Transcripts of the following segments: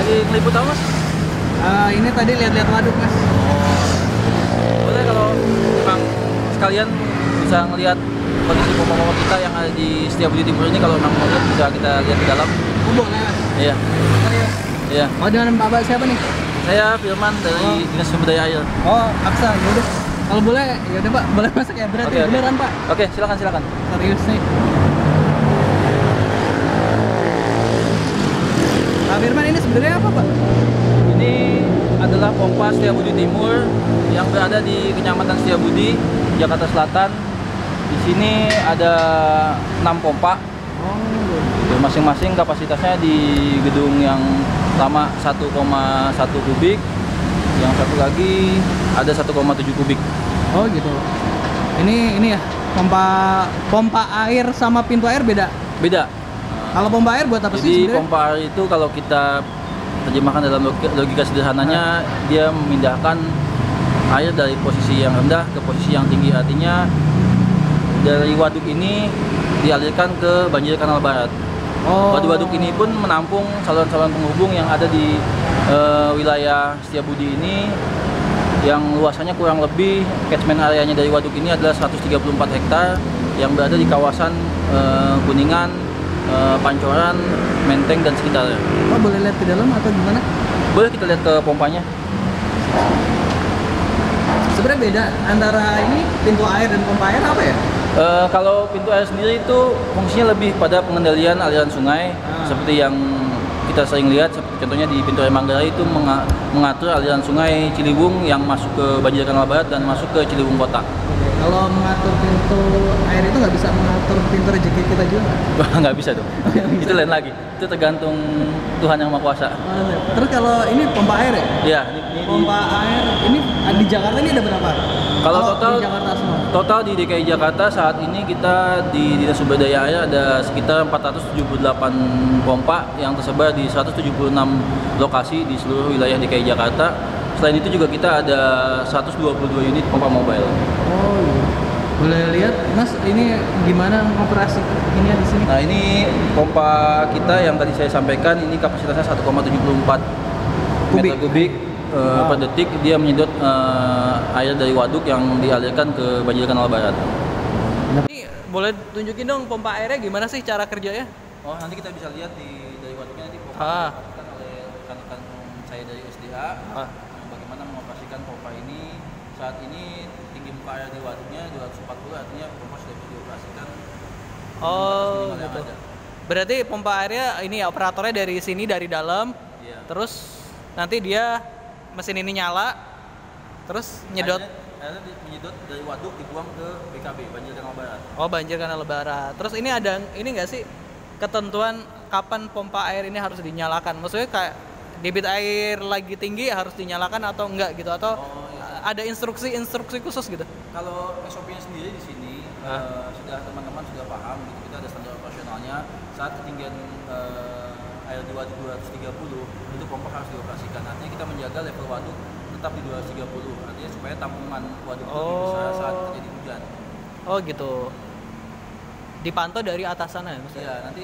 Lagi ngeliput apa mas? Ini tadi lihat-lihat waduk mas. Boleh kalau memang sekalian bisa ngelihat kondisi pompa-pompa kita yang ada di Setiabudi Timur ini, kalau memang mau lihat bisa kita lihat di dalam. Oh boleh mas. Iya. Serius? Iya. Oh dengan Bapak siapa nih? Saya Firman dari Dinas Sumber Daya Air. Oh Aksa, yaudah. Kalau boleh, yaudah Pak, boleh masuk ya berarti. Oke, Beneran Pak? Oke, silakan. Serius nih. Pak Firman, ini sebenarnya apa Pak? Ini adalah pompa Setiabudi Timur yang berada di Kecamatan Setiabudi, Jakarta Selatan. Di sini ada 6 pompa. Masing-masing kapasitasnya di gedung yang pertama 1,1 kubik, yang satu lagi ada 1,7 kubik. Oh gitu. Ini ya, pompa air sama pintu air beda. Beda. Kalau pompa air buat apa sih Jadi sebenarnya? pompa air itu kalau kita terjemahkan dalam logika sederhananya, dia memindahkan air dari posisi yang rendah ke posisi yang tinggi. Artinya dari waduk ini dialirkan ke banjir kanal barat. Waduk-waduk ini pun menampung saluran-saluran penghubung yang ada di wilayah Setiabudi ini, yang luasannya kurang lebih catchment areanya dari waduk ini adalah 134 hektar yang berada di kawasan Kuningan, Pancoran, Menteng dan sekitarnya. Oh boleh lihat ke dalam atau gimana? Boleh kita lihat ke pompanya. Sebenarnya beda antara ini pintu air dan pompa air apa ya? Kalau pintu air sendiri itu fungsinya lebih pada pengendalian aliran sungai, seperti yang kita sering lihat, seperti contohnya di pintu air Manggarai itu mengatur aliran sungai Ciliwung yang masuk ke banjir kanal barat dan masuk ke Ciliwung kota. Kalau mengatur pintu air itu nggak bisa mengatur pintu rezeki kita juga? Nggak bisa dong. Itu lain lagi. Itu tergantung Tuhan yang Maha Kuasa. Terus kalau ini pompa air ya? Iya. Pompa air ini di Jakarta ini ada berapa? Kalau total di Jakarta semua? Total di DKI Jakarta saat ini kita di Dinas Sumber Daya Air ada sekitar 478 pompa yang tersebar di 176 lokasi di seluruh wilayah DKI Jakarta. Selain itu juga kita ada 122 unit pompa mobile. Oh iya. Boleh lihat Mas, ini gimana operasi ini di sini? Nah, ini pompa kita yang tadi saya sampaikan, ini kapasitasnya 1,74 meter kubik per detik. Dia menyedot air dari waduk yang dialirkan ke banjir kanal barat. Ini boleh tunjukin dong pompa airnya gimana sih cara kerjanya? Oh, nanti kita bisa lihat dari waduknya, nanti pompa dilakukan oleh rekan-rekan saya dari SDA. Bagaimana mengoperasikan pompa ini. Saat ini tinggi muka air di waduknya 240, artinya pompa sudah bisa dioperasikan. Oh gitu. Berarti pompa airnya ini ya, operatornya dari sini, dari dalam. Iya. Terus nanti dia mesin ini nyala, terus nyedot. Airnya menyedot dari waduk dibuang ke BKB, banjir kanal barat. Oh banjir kanal barat. Terus ini ada ini nggak sih ketentuan kapan pompa air ini harus dinyalakan? Maksudnya kayak debit air lagi tinggi harus dinyalakan atau enggak gitu, atau ada instruksi khusus gitu? Kalau SOP-nya sendiri di sini sudah teman-teman sudah paham gitu, kita ada standar operasionalnya. Saat ketinggian air di waduk 230 itu pompa harus dioperasikan. Artinya kita menjaga level waduk tetap di 230, artinya supaya tampungan waduk lebih besar saat terjadi hujan. Oh gitu. Dipantau dari atas sana ya maksudnya? Iya, nanti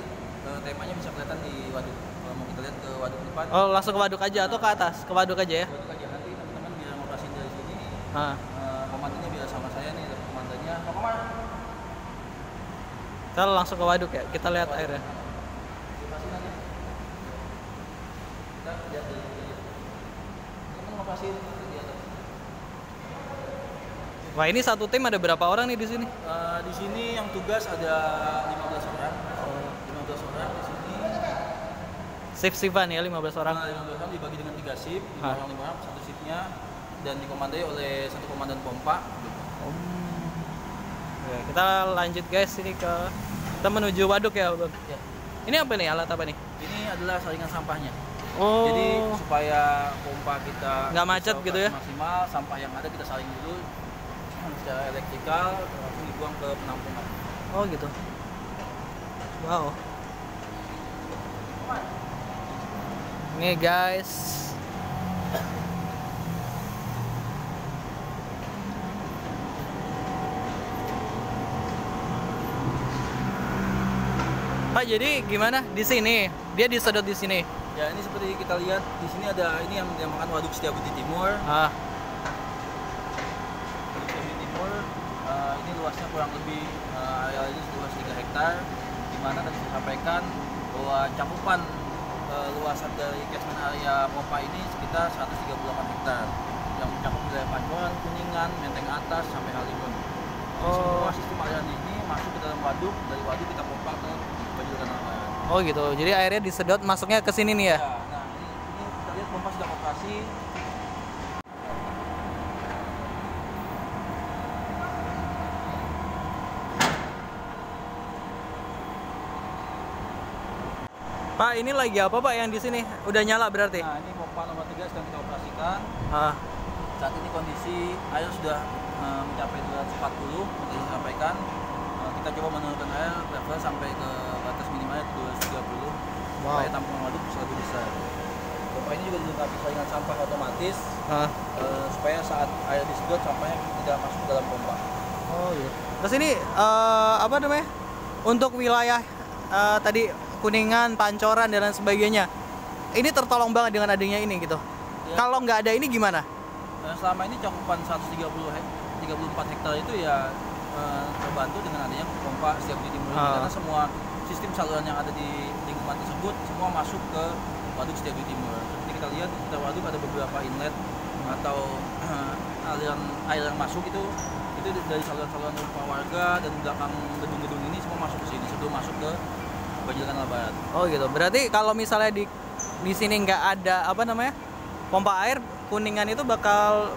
temanya bisa kelihatan di waduk. Kalau mau kita lihat ke waduk depan. Oh, langsung ke waduk aja atau ke atas? Ke waduk aja ya? Waduk aja. Nanti teman-teman bisa ngoperasin dari sini. Komandannya biar sama saya nih, komandannya. Pak Komar. Kita langsung ke waduk ya. Kita lihat airnya. Kita lihat dari sini. Teman-teman ngoperasin di atas. Wah, ini satu tim ada berapa orang nih di sini? Di sini yang tugas ada 15 orang. 15 orang di sini. Shift-shiftan ya, 15 orang. 15 orang dibagi dengan 3 shift, 5 orang satu shiftnya, dan dikomandai oleh satu komandan pompa. Ya, kita lanjut guys, ini kita menuju waduk ya, Bang. Ya. Ini apa nih, alat apa nih? Ini adalah saringan sampahnya. Jadi supaya pompa kita nggak macet gitu ya? Maksimal, sampah yang ada kita saring dulu secara elektrikal, langsung dibuang ke penampungan. Oh gitu. Wow. Nih guys. Pak, jadi gimana di sini? Dia disedot di sini. Ya ini seperti kita lihat di sini ada ini yang dinamakan Waduk Setiabudi Timur. Waduk Setiabudi Timur ini luasnya kurang lebih area ini seluas 3 hektar, di mana tadi saya sampaikan bahwa cakupan luasan dari catchment area pompa ini sekitar 138 hektar yang mencakup wilayah Pancoran, Kuningan, Menteng Atas sampai Halimun. Semua sistem aliran ini masuk ke dalam waduk, dari waduk kita pompa ke Bajulkan Lambayan. Oh gitu. Jadi airnya disedot masuknya ke sini nih ya. Ya, nah ini kita lihat pompa sudah operasi. Pak, ini lagi apa Pak yang di sini? Udah nyala berarti? Nah, ini pompa nomor 3 sedang kita operasikan. Saat ini kondisi air sudah mencapai 240, seperti saya sampaikan. Kita coba menurunkan air level sampai ke batas minimalnya 230. Supaya tampungan waduk bisa lebih besar. Pompa ini juga dilengkapi saringan sampah otomatis, supaya saat air disedot sampahnya tidak masuk ke dalam pompa. Oh iya. Terus ini apa namanya? Untuk wilayah tadi Kuningan, Pancoran dan lain sebagainya. Ini tertolong banget dengan adanya ini gitu. Ya. Kalau nggak ada ini gimana? Selama ini cakupan 34 hektar itu ya terbantu dengan adanya pompa Setiabudi Timur ini, karena semua sistem saluran yang ada di lingkungan tersebut semua masuk ke waduk Setiabudi Timur. Seperti kita lihat di sekitar waduk ada beberapa inlet atau aliran air yang masuk itu dari saluran-saluran rumah warga, dan belakang gedung-gedung ini semua masuk ke sini sebelum masuk ke Bajulkan Lambayan. Oh gitu. Berarti kalau misalnya di sini nggak ada apa namanya pompa air, Kuningan itu bakal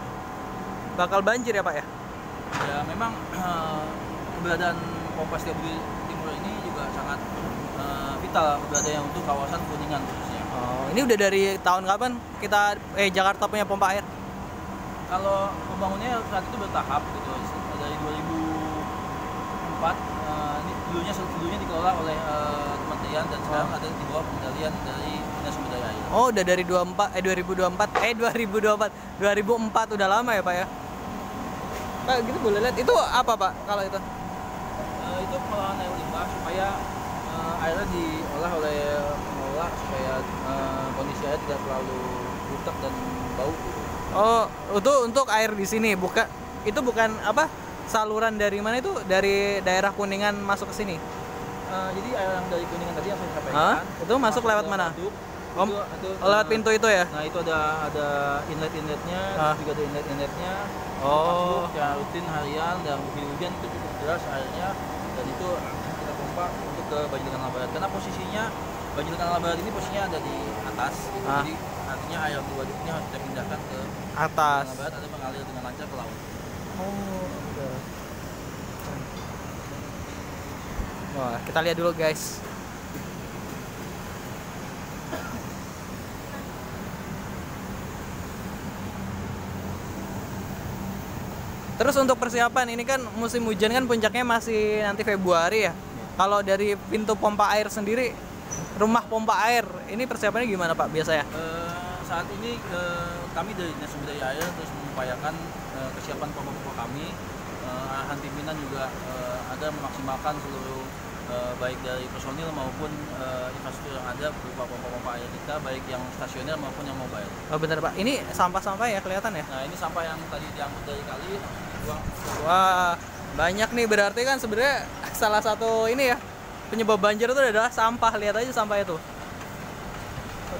banjir ya Pak ya? Ya memang keberadaan pompa Setiabudi Timur ini juga sangat vital keberadaannya untuk kawasan Kuningan khususnya. Oh, ini udah dari tahun kapan kita Jakarta punya pompa air? Kalau pembangunannya saat itu bertahap gitu, dari 2004. Ini dulunya dikelola oleh kementerian, dan sekarang ada di bawah pengendalian dari Dinas Sumber Daya Air. Oh, udah dari 2004 udah lama ya Pak ya? Pak, gitu boleh lihat itu apa Pak kalau itu? Itu pengolahan air limbah supaya airnya diolah oleh pengelola supaya kondisi air tidak terlalu rusak dan bau. Oh, itu untuk air di sini, itu bukan apa? Saluran dari mana itu? Dari daerah Kuningan masuk ke sini? Jadi air yang dari Kuningan tadi yang saya sampaikan itu masuk lewat mana? Waduk, itu lewat pintu itu ya? Nah itu ada inlet-inletnya, juga ada inlet-inletnya. Oh. Masuk secara rutin harian, dan hujan itu cukup deras airnya, dan itu kita pompa untuk ke Bajulkan Lambayan. Karena posisinya Bajulkan Lambayan ini posisinya ada di atas, gitu. Jadi artinya air di waduk ini harus kita pindahkan ke atas. Lambayan, ada mengalir dengan lancar ke laut. Oh, udah. Wah, kita lihat dulu guys. Terus untuk persiapan ini kan musim hujan kan puncaknya masih nanti Februari ya. Kalau dari pintu pompa air sendiri, rumah pompa air ini persiapannya gimana Pak biasanya? Saat ini kami dari Dinas Sumber Daya Air terus mengupayakan kesiapan pompa-pompa kami. Arahan pimpinan juga ada memaksimalkan seluruh baik dari personil maupun infrastruktur yang ada berupa pompa-pompa air kita, baik yang stasioner maupun yang mobile. Oh benar Pak, ini sampah-sampah ya kelihatan ya? Nah ini sampah yang tadi diangkut dari kali buang. Wah banyak nih, berarti kan sebenarnya salah satu ini ya penyebab banjir itu adalah sampah. Lihat aja sampah itu,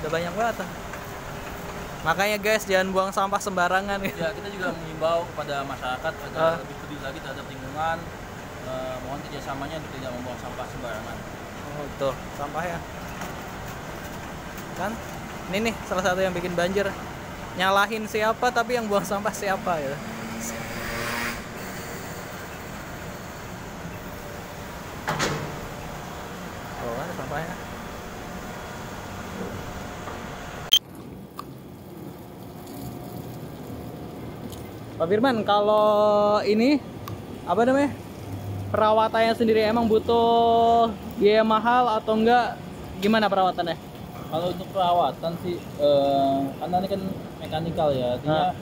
udah banyak banget. Makanya guys jangan buang sampah sembarangan gitu. Ya kita juga mengimbau kepada masyarakat agar lebih peduli lagi terhadap lingkungan. Mohon kerjasamanya untuk tidak membuang sampah sembarangan. Oh tuh sampah ya kan, ini nih salah satu yang bikin banjir. Nyalahin siapa tapi yang buang sampah siapa ya. Oh kan sampahnya. Pak Firman, kalau ini apa namanya, perawatannya sendiri emang butuh biaya mahal atau enggak, gimana perawatannya? Kalau untuk perawatan sih karena ini kan mekanikal ya, artinya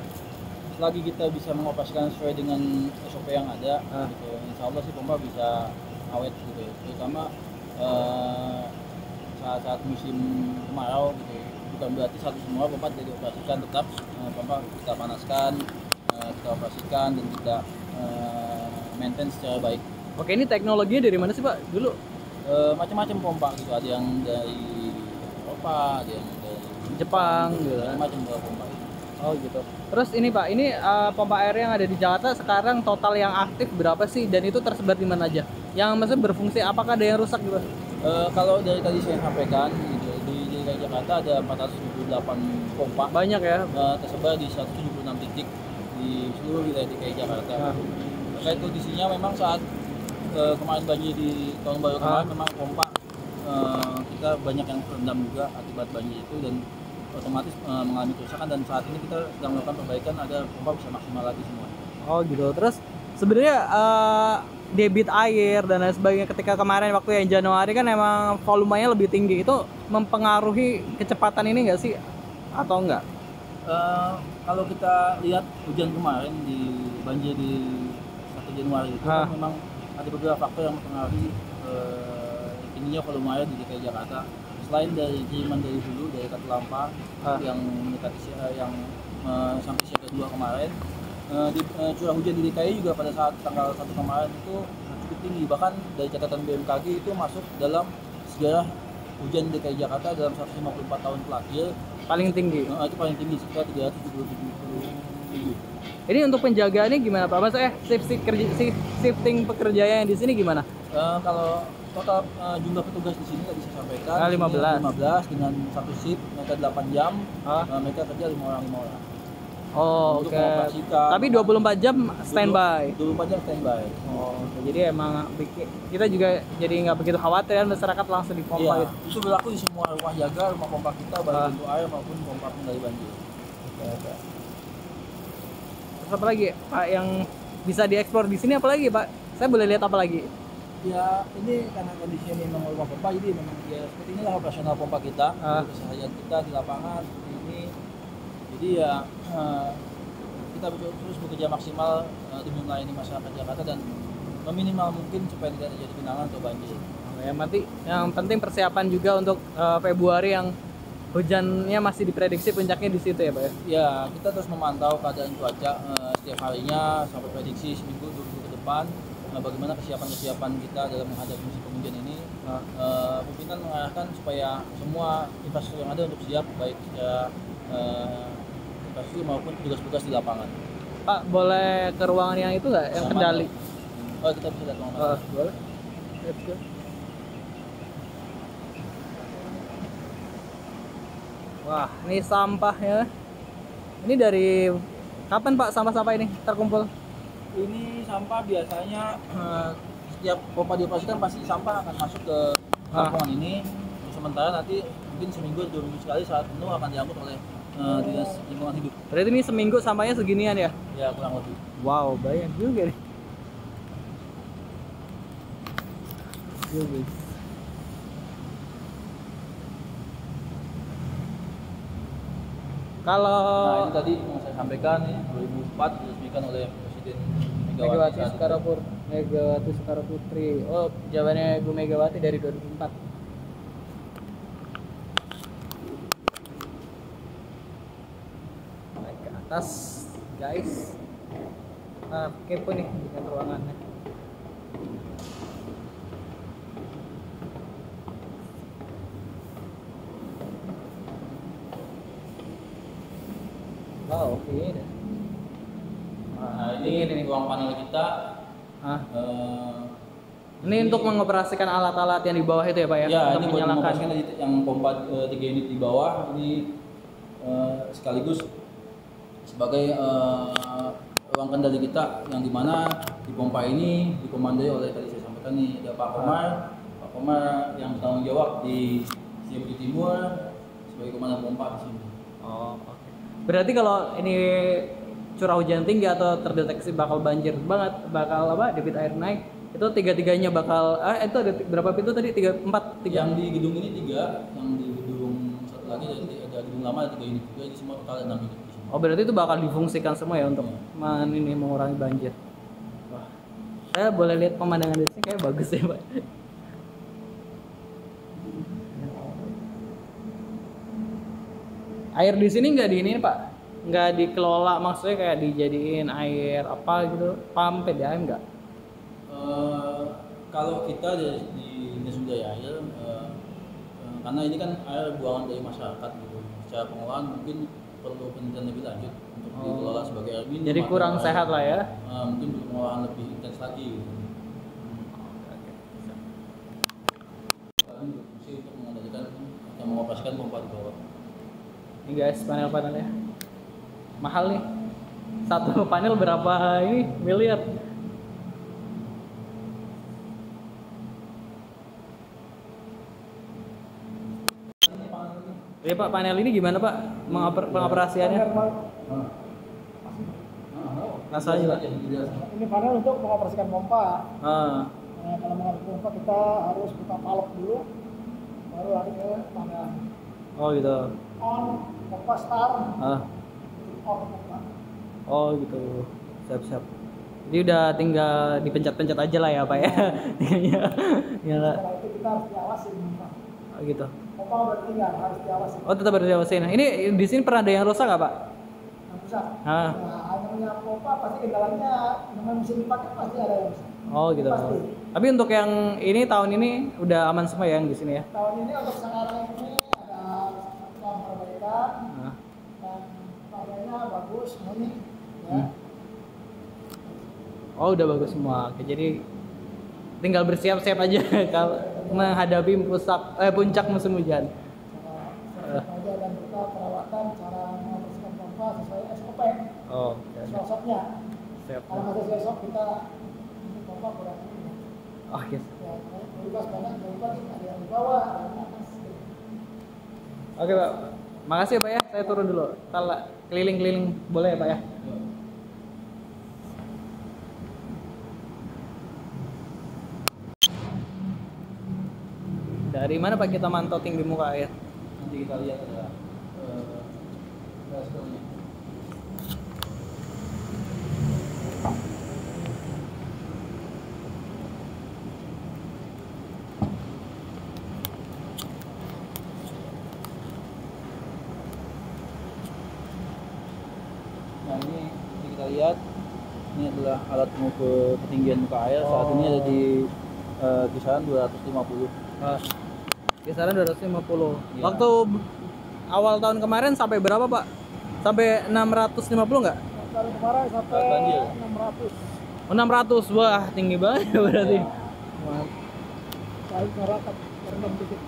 selagi kita bisa mengoperasikan sesuai dengan SOP yang ada gitu, insya Allah sih pompa bisa awet gitu ya. Terutama saat musim kemarau gitu. Bukan berarti satu semua pompa tidak dioperasikan, tetap pompa kita panaskan, kita operasikan dan kita maintain secara baik. Oke, ini teknologinya dari mana sih Pak dulu? Macam-macam pompa gitu, ada yang dari Eropa, ada yang dari Jepang gitu. Macam-macam pompa. Oh gitu. Terus ini Pak, ini pompa air yang ada di Jakarta sekarang total yang aktif berapa sih? Dan itu tersebar di mana aja? Yang maksudnya berfungsi, apakah ada yang rusak gitu? Kalau dari tadi saya sampaikan gitu, di DKI Jakarta ada 478 pompa. Banyak ya? Tersebar di 176 titik di seluruh wilayah DKI Jakarta. Terkait kondisinya memang saat kemarin banjir di tahun baru kemarin memang pompa kita banyak yang terendam juga akibat banjir itu dan otomatis mengalami kerusakan, dan saat ini kita sedang melakukan perbaikan agar pompa bisa maksimal lagi semua. Oh gitu. Terus sebenarnya debit air dan lain sebagainya ketika kemarin waktu yang Januari kan emang volumenya lebih tinggi, itu mempengaruhi kecepatan ini nggak sih atau enggak? Kalau kita lihat hujan kemarin di banjir di 1 Januari itu kan memang ada beberapa faktor yang mempengaruhi tingginya volume air di DKI Jakarta. Selain dari kiriman dari hulu dari Katulampa yang mendekati yang sampai siaga 2 kemarin, curah hujan di DKI juga pada saat tanggal 1 kemarin itu cukup tinggi, bahkan dari catatan BMKG itu masuk dalam sejarah hujan DKI Jakarta dalam 154 tahun terakhir Paling tinggi. itu paling tinggi sekitar 377 minggu. Ini untuk penjagaannya gimana Pak? Maksudnya shifting pekerjaan yang di sini gimana? Kalau total jumlah petugas di sini tadi saya sampaikan 15 dengan satu shift, mereka 8 jam, mereka kerja 5 orang. Oh oke. Tapi 24 jam standby. 24 jam standby. Oh, jadi emang kita juga jadi nggak begitu khawatir kan, masyarakat langsung dipompa gitu. Itu berlaku di semua rumah jaga, rumah pompa kita, baik untuk air maupun pompa pengendali banjir. Oke. Terus apa lagi Pak yang bisa diekspor di sini, apa lagi Pak? Saya boleh lihat apa lagi? Ya ini karena kondisinya ini memang rumah pompa, jadi memang ya seperti inilah operasional pompa kita, keseharian kita di lapangan seperti ini. Jadi ya kita terus bekerja maksimal demi melayani masyarakat Jakarta dan meminimal mungkin supaya tidak terjadi genangan atau banjir. Yang penting persiapan juga untuk Februari yang hujannya masih diprediksi puncaknya di situ ya Pak ya? Ya, kita terus memantau keadaan cuaca setiap harinya sampai prediksi seminggu 2 minggu ke depan. Bagaimana kesiapan kita dalam menghadapi musim penghujan ini. Pimpinan mengarahkan supaya semua infrastruktur yang ada untuk siap, baik secara infrastruktur maupun tugas-tugas di lapangan. Pak, boleh ke ruangan yang itu nggak, yang kendali? Oh, kita bisa lihat ruangan. Boleh. Let's go. Wah, ini sampah ya. Ini dari kapan Pak sampah-sampah ini terkumpul? Ini sampah biasanya setiap pompa dioperasikan pasti sampah akan masuk ke kampungan ini. Sementara nanti mungkin seminggu atau 2 minggu sekali saat penuh akan diangkut oleh dinas lingkungan hidup. Berarti ini seminggu sampahnya seginian ya? Ya kurang lebih. Wow, banyak juga nih. Kalau ini tadi yang saya sampaikan nih 2004 diresmikan oleh Presiden Megawati Soekarno Putri. Oh, jawabannya Ibu Megawati dari 2004. Naik ke atas, guys. Kepo nih dengan ruangannya. Oh, oke. Nah, ini ruang panel kita. Ini untuk mengoperasikan alat-alat yang di bawah itu ya Pak ya? Ya, untuk ini buat menyalakan yang pompa 3 unit di bawah ini sekaligus sebagai ruang kendali kita yang dimana di pompa ini dikomandoi oleh tadi saya sampaikan nih ada Pak Komar yang bertanggung jawab di CMP Timur sebagai komandan pompa di sini. Oh, oke. Berarti kalau ini curah hujan tinggi atau terdeteksi bakal banjir banget, bakal debit air naik, itu tiga-tiganya bakal itu ada berapa pintu tadi? 3 Yang di gedung ini 3, yang di gedung satu lagi ada gedung lama ada 3 unit juga, jadi semua total ada 6 unit di sini. Oh, berarti itu bakal difungsikan semua ya untuk mengurangi banjir. Wah. Saya boleh lihat pemandangan di sini kayak bagus ya, Pak. Air di sini nggak di ini Pak, nggak dikelola, maksudnya kayak dijadiin air apa gitu, pam PDAM nggak? Kalau kita di Dinas Sumber Daya Air, karena ini kan air buangan dari masyarakat gitu, secara pengelolaan mungkin perlu penelitian lebih lanjut untuk dikelola sebagai air minum. Jadi kurang air, sehat lah ya. Mungkin perlu pengelolaan lebih intens lagi. Gitu. Fungsi untuk mengendalikan atau mengoperasikan pompa di bawah. Ini guys panel-panelnya mahal nih, satu panel berapa ini miliar. Iya Pak, panel ini gimana Pak pengoperasiannya? Rasanya Pak? Ini panel untuk mengoperasikan pompa. Ah. Nah, kalau mengoperasikan pompa kita harus buka palok dulu, baru lari ke panel. Oh gitu. On pompa start. Ah. Off pompa. Oh gitu. Siap-siap. Jadi udah tinggal dipencet-pencet aja lah ya Pak ya. Nyala. Setelah itu kita harus diawasin. Oh gitu. Pompa udah tinggal harus diawasin. Oh tetap harus diawasin. Ini di sini pernah ada yang rusak nggak Pak? Nggak bisa. Ah. Nah, hanya punya pompa pasti kendalanya dengan mesin dipakai pasti ada yang rusak. Oh gitu. Pasti. Tapi untuk yang ini tahun ini udah aman semua ya yang di sini ya? Tahun ini untuk sekarang ini ada perbaikan Nah. dan harganya bagus ini ya. Oh udah bagus semua. Oke, jadi tinggal bersiap-siap aja kalau menghadapi puncak musim hujan. Cara aja dan kita perawatan cara membersihkan pompa sesuai SOP. Oh. Sesuai SOP-nya. Siap. Kalau nggak sesuai SOP kita ini pompa kurang. Oke. Ya, bebas banyak bebas ada yang di bawah, ada yang di atas. Oke Pak. Makasih ya Pak ya. Saya turun dulu. Kalau keliling-keliling boleh ya Pak ya? Dari mana Pak kita mantau tinggi muka air? Nanti kita lihat ada grassrootsnya. Nah ini kita lihat, ini adalah alat mengukur ketinggian muka air. Saat ini ada di kisaran 250. Kisaran 250. Ya. Waktu awal tahun kemarin sampai berapa Pak? Sampai 650 nggak? Dari kemarin sampai Banjir. 600. Oh, 600. Wah, tinggi banget berarti. Wah, Saya masyarakat terendam dikit.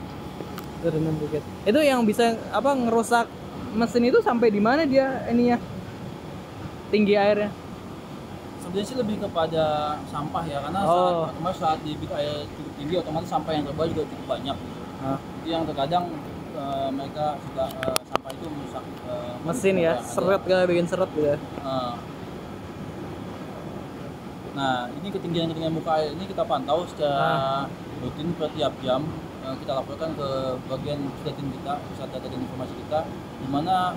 terendam dikit. Itu yang bisa apa ngerusak mesin itu sampai di mana dia ininya? Tinggi airnya. Sebenarnya sih lebih kepada sampah ya, karena saat debit air cukup tinggi, otomatis sampah yang terbawa juga cukup banyak. Itu yang terkadang mereka suka sampah itu merusak Mesin ya, seret gak bikin seret gitu ya. Nah, ini ketinggian muka air ini kita pantau secara rutin per tiap jam. Kita laporkan ke bagian pusdatin kita, pusat data dan informasi kita, di mana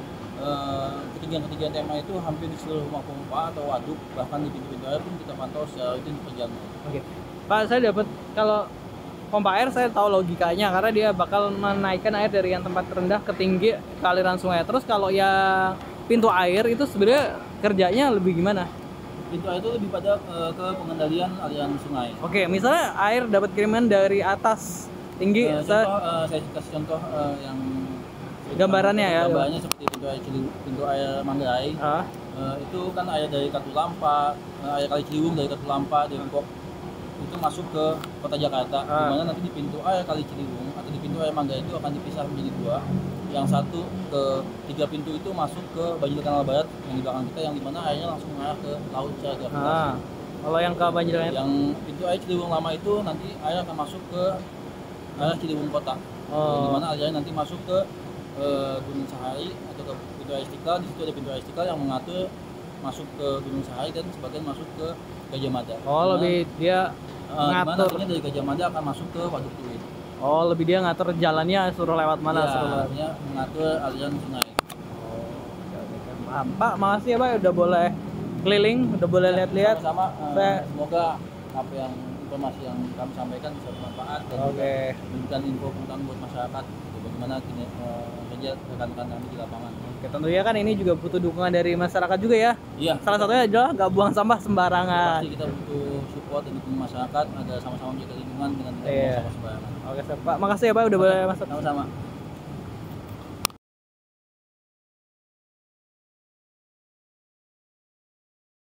ketinggian tema itu hampir di seluruh rumah pompa atau waduk, bahkan di pintu-pintu air pun kita pantau secara rutin per jam. Oke. Pak, saya dapat kalau pompa air saya tahu logikanya karena dia bakal menaikkan air dari yang tempat rendah ke tinggi ke aliran sungai. Terus kalau yang pintu air itu sebenarnya kerjanya lebih gimana? Pintu air itu lebih pada ke pengendalian aliran sungai. Oke, misalnya air dapat kiriman dari atas tinggi, Saya kasih contoh yang gambarannya ya. Gambarannya seperti pintu air Manggarai. Itu kan air dari Katulampa, air Kali Ciliwung dari Katulampa, Depok itu masuk ke kota Jakarta. Di mana nanti di pintu air Kali Ciliwung atau di pintu air Manggarai itu akan dipisah menjadi dua. Yang satu ke 3 pintu itu masuk ke Banjir Kanal Barat yang di belakang kita, yang dimana airnya langsung mengarah ke laut secara gravitasi. Kalau yang ke Banjir yang pintu air Ciliwung lama itu nanti air akan masuk ke arah Ciliwung kota. Yang dimana airnya nanti masuk ke Gunung Sahari atau ke pintu air Istiqlal. Di situ ada pintu air Istiqlal yang mengatur masuk ke Gunung Sahari dan sebagian masuk ke Gajah Mada. Lebih dia ngatur. Nantinya dari Gajah Mada akan masuk ke Waduk Pluit. Lebih dia ngatur jalannya, suruh lewat mana, artinya mengatur aliran sungai. Paham. Pak, makasih ya Pak udah boleh keliling, udah boleh lihat-lihat. Sama semoga apa yang informasi yang kami sampaikan bisa bermanfaat dan memberikan info pengetahuan buat masyarakat bagaimana kerja rekan-rekan kami di lapangan. Oke, tentunya kan ini juga butuh dukungan dari masyarakat juga ya. Iya. Salah satunya adalah nggak buang sampah sembarangan. Pasti kita butuh support dan dukungan masyarakat, ada sama-sama menjaga lingkungan dengan tidak Iya. buang sampah sembarangan. Oke, Pak. Makasih ya Pak udah boleh masuk. Sama-sama.